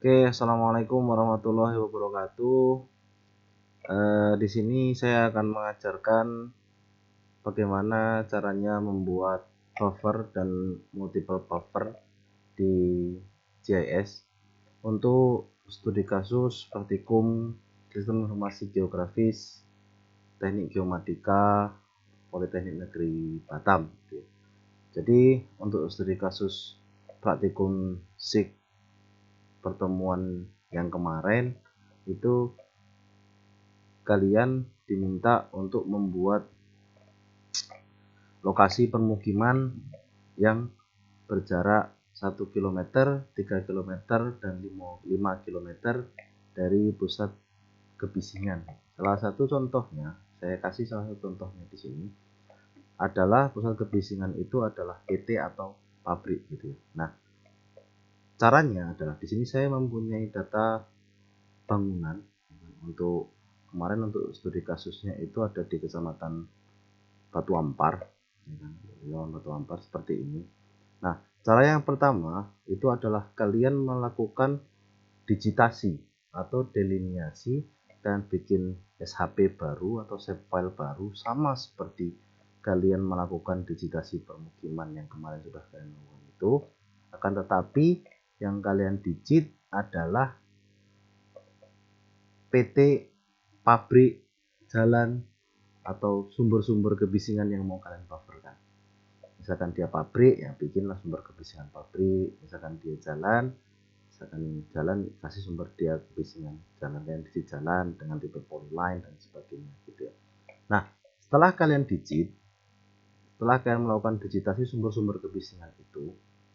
Oke, assalamualaikum warahmatullahi wabarakatuh. Di sini saya akan mengajarkan bagaimana caranya membuat buffer dan multiple buffer di GIS untuk studi kasus praktikum sistem informasi geografis teknik geomatika Politeknik Negeri Batam. Jadi untuk studi kasus praktikum SIG pertemuan yang kemarin itu kalian diminta untuk membuat lokasi permukiman yang berjarak 1 km, 3 km, dan 5 km dari pusat kebisingan. Salah satu contohnya, saya kasih salah satu contohnya di sini adalah pusat kebisingan itu adalah PT atau pabrik gitu ya. Nah, caranya adalah di sini saya mempunyai data bangunan untuk kemarin untuk studi kasusnya itu ada di Kecamatan Batu Ampar, Batu Ampar seperti ini. Nah, cara yang pertama itu adalah kalian melakukan digitasi atau deliniasi dan bikin SHP baru atau save file baru sama seperti kalian melakukan digitasi permukiman yang kemarin sudah kalian lakukan itu. Akan tetapi yang kalian digit adalah PT, pabrik, jalan, atau sumber-sumber kebisingan yang mau kalian bufferkan. Misalkan dia pabrik, ya bikinlah sumber kebisingan pabrik. Misalkan dia jalan, kasih sumber dia kebisingan jalan, kalian di jalan dengan tipe polyline dan sebagainya gitu ya. Nah, setelah kalian melakukan digitasi sumber-sumber kebisingan itu,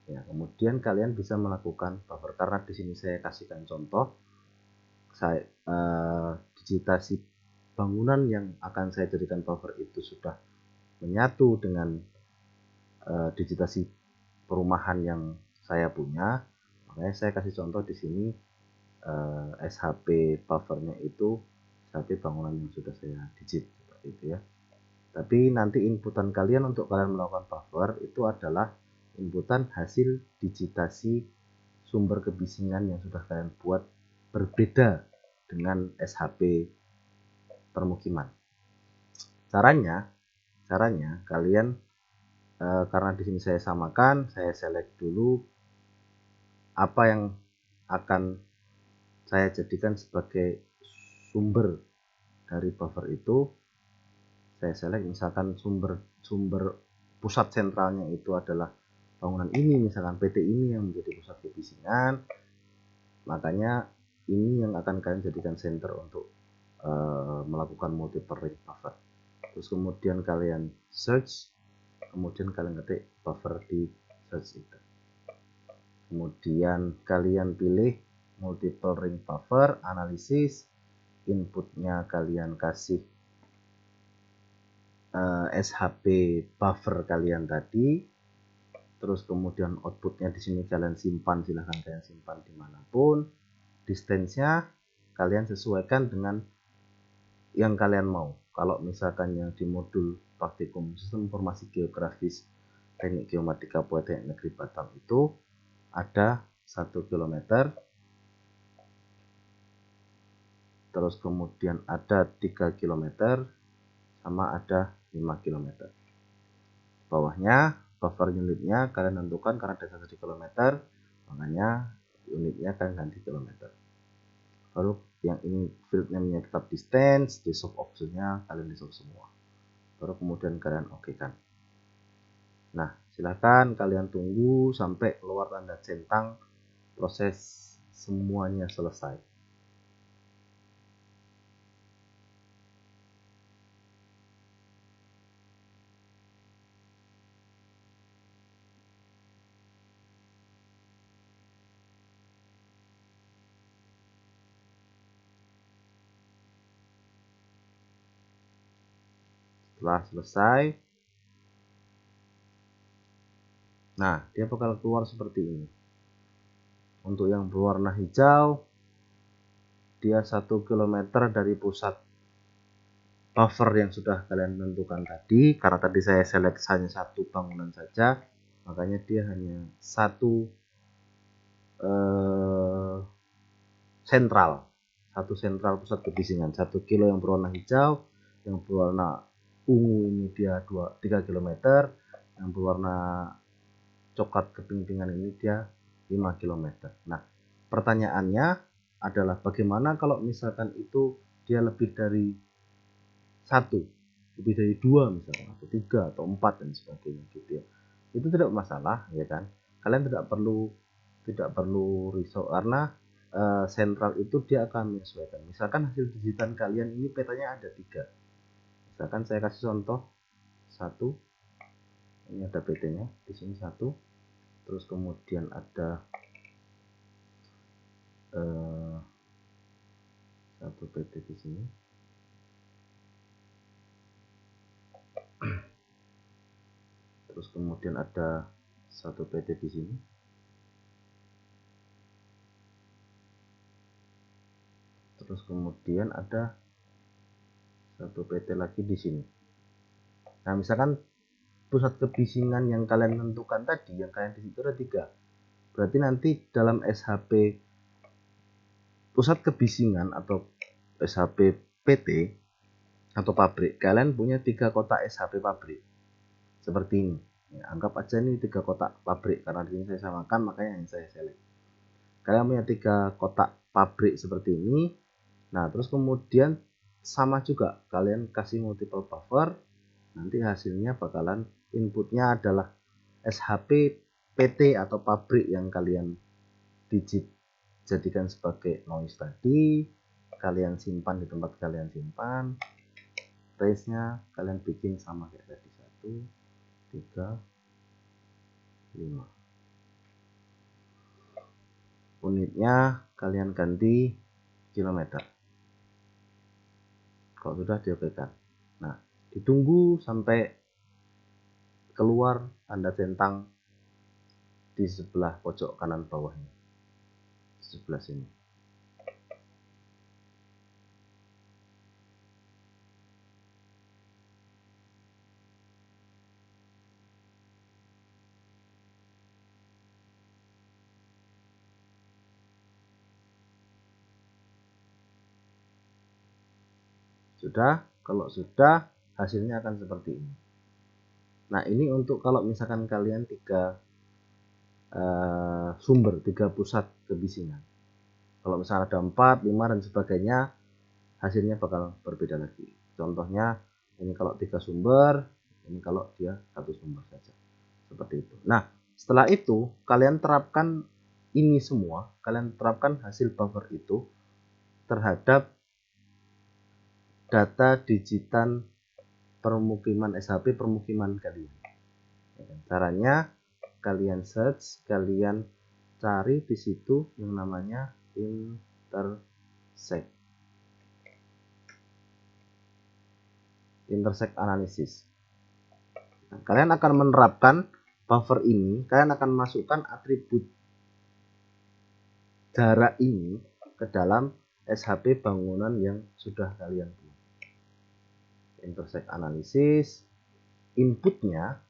ya kemudian kalian bisa melakukan buffer. Karena di sini saya kasihkan contoh, saya digitasi bangunan yang akan saya jadikan buffer itu sudah menyatu dengan digitasi perumahan yang saya punya, makanya saya kasih contoh di sini SHP buffernya itu SHP bangunan yang sudah saya digit seperti itu ya. Tapi nanti inputan kalian untuk kalian melakukan buffer itu adalah inputan hasil digitasi sumber kebisingan yang sudah kalian buat berbeda dengan SHP permukiman. Caranya kalian karena di sini saya samakan, saya select dulu apa yang akan saya jadikan sebagai sumber dari buffer itu. Saya select misalkan sumber pusat sentralnya itu adalah bangunan ini, misalkan PT ini yang menjadi pusat kebisingan, makanya ini yang akan kalian jadikan center untuk melakukan multiple ring buffer. Terus kemudian kalian search, kemudian kalian ketik buffer di search itu, kemudian kalian pilih multiple ring buffer analisis, inputnya kalian kasih SHP buffer kalian tadi, terus kemudian outputnya di sini kalian simpan, silahkan kalian simpan dimanapun, distance-nya kalian sesuaikan dengan yang kalian mau. Kalau misalkan yang di modul praktikum sistem informasi geografis teknik geomatika Politeknik Negeri Batam itu ada 1 km, terus kemudian ada 3 km, sama ada 5 km. Bawahnya buffer unitnya kalian tentukan, karena ada 1 km makanya unitnya kalian ganti kilometer. Lalu yang ini field name-nya tetap distance, di soft optionnya kalian di soft semua, baru kemudian kalian oke kan. Nah, silahkan kalian tunggu sampai keluar tanda centang proses semuanya selesai. Setelah selesai, nah dia bakal keluar seperti ini. Untuk yang berwarna hijau, dia 1 km dari pusat buffer yang sudah kalian tentukan tadi. Karena tadi saya select hanya satu bangunan saja, makanya dia hanya satu sentral, satu sentral pusat kebisingan, 1 kilo yang berwarna hijau, yang berwarna ungu ini dia 3 km, yang berwarna coklat keping-pingan ini dia 5 km. Nah, pertanyaannya adalah bagaimana kalau misalkan itu dia lebih dari 1, lebih dari 2 misalkan, atau 3 atau 4 dan sebagainya gitu ya. Itu tidak masalah ya kan. Kalian tidak perlu risau karena sentral itu dia akan menyesuaikan. Misalkan hasil digitan kalian ini petanya ada 3. Misalkan saya kasih contoh 1, ini ada PT-nya di sini 1, terus kemudian ada 1 PT di sini, terus kemudian ada 1 PT di sini, terus kemudian ada 1 PT lagi di sini. Nah, misalkan pusat kebisingan yang kalian tentukan tadi, yang kalian di situ ada 3. Berarti nanti dalam SHP pusat kebisingan atau SHP PT atau pabrik, kalian punya 3 kotak SHP pabrik. Seperti ini. Ya, anggap aja ini 3 kotak pabrik karena di sini saya samakan makanya yang saya select. Kalian punya 3 kotak pabrik seperti ini. Nah, terus kemudian sama juga kalian kasih multiple buffer, nanti hasilnya bakalan inputnya adalah SHP PT atau pabrik yang kalian digit jadikan sebagai noise tadi, kalian simpan di tempat kalian simpan, range nya kalian bikin sama kayak tadi 1, 3, 5. Unitnya kalian ganti kilometer kalau sudah diokekan. Nah, ditunggu sampai keluar tanda centang di sebelah pojok kanan bawahnya, di sebelah sini. Sudah, kalau sudah hasilnya akan seperti ini. Nah, ini untuk kalau misalkan kalian 3 sumber, 3 pusat kebisingan. Kalau misalnya ada 4, 5 dan sebagainya, hasilnya bakal berbeda lagi. Contohnya ini kalau 3 sumber, ini kalau dia 1 sumber saja. Seperti itu. Nah, setelah itu kalian terapkan ini semua, kalian terapkan hasil buffer itu terhadap data digitan permukiman SHP permukiman kalian. Caranya kalian search, kalian cari di situ yang namanya intersect analysis. Nah, kalian akan menerapkan buffer ini, kalian akan masukkan atribut jarak ini ke dalam SHP bangunan yang sudah kalian buat. Intersect analysis, inputnya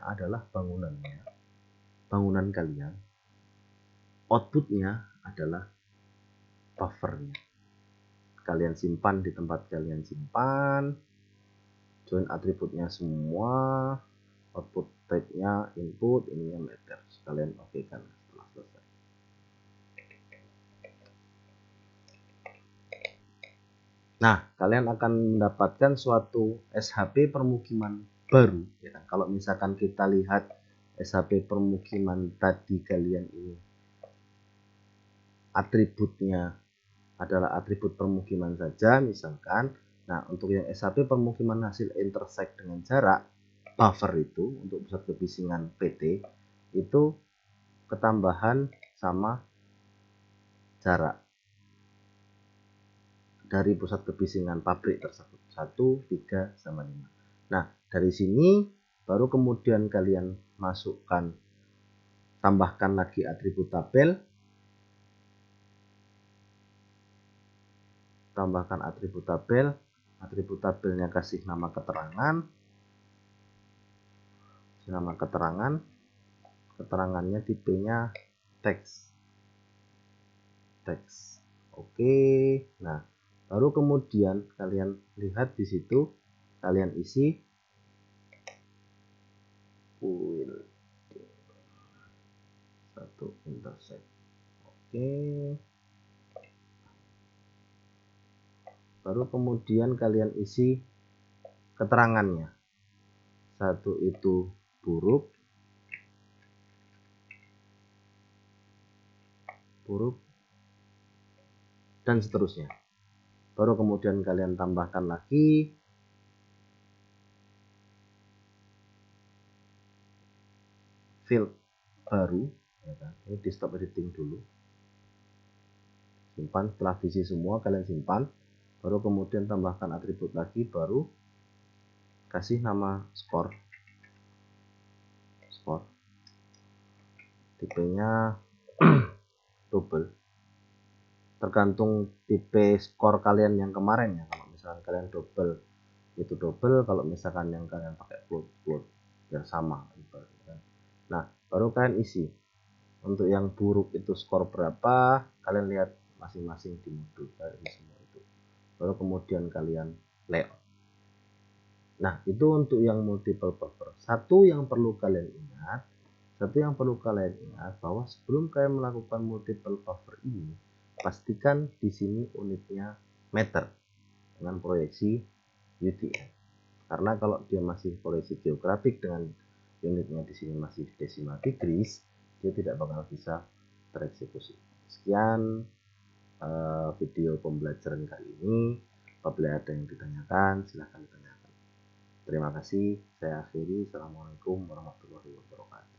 adalah bangunan kalian, outputnya adalah buffernya. Kalian simpan di tempat kalian simpan, join atributnya semua, output type-nya input, ininya meter. Kalian oke kan setelah selesai. Nah, kalian akan mendapatkan suatu SHP permukiman baru. Ya kan? Kalau misalkan kita lihat SHP permukiman tadi kalian ini, atributnya adalah atribut permukiman saja, misalkan. Nah, untuk yang SHP permukiman hasil intersect dengan jarak, buffer itu untuk pusat kebisingan PT itu ketambahan sama jarak dari pusat kebisingan pabrik tersebut 1, 3, sama 5. Nah, dari sini baru kemudian kalian masukkan, tambahkan lagi atribut tabel, atribut tabelnya kasih nama keterangan, keterangannya tipenya teks. Oke. Nah, baru kemudian kalian lihat di situ, kalian isi build satu intersect. Oke. Baru kemudian kalian isi keterangannya. Satu itu buruk, dan seterusnya. Baru kemudian kalian tambahkan lagi field baru, ya kan? Ini di stop editing dulu, simpan. Setelah diisi semua kalian simpan, baru kemudian tambahkan atribut lagi, baru kasih nama skor, tipenya double, tergantung tipe skor kalian yang kemarin ya. Kalau misalkan kalian double itu double, kalau misalkan yang kalian pakai float ya sama. Nah, baru kalian isi untuk yang buruk itu skor berapa, kalian lihat masing-masing di modul dari semua itu. Baru kemudian kalian layout. Nah, itu untuk yang multiple buffer. Satu yang perlu kalian ingat bahwa sebelum kalian melakukan multiple buffer ini, pastikan di sini unitnya meter dengan proyeksi UTM. Karena kalau dia masih proyeksi geografik dengan unitnya di sini masih decimal degrees, dia tidak bakal bisa tereksekusi. Sekian video pembelajaran kali ini. Apabila ada yang ditanyakan, silahkan ditanyakan. Terima kasih. Saya akhiri. Assalamualaikum warahmatullahi wabarakatuh.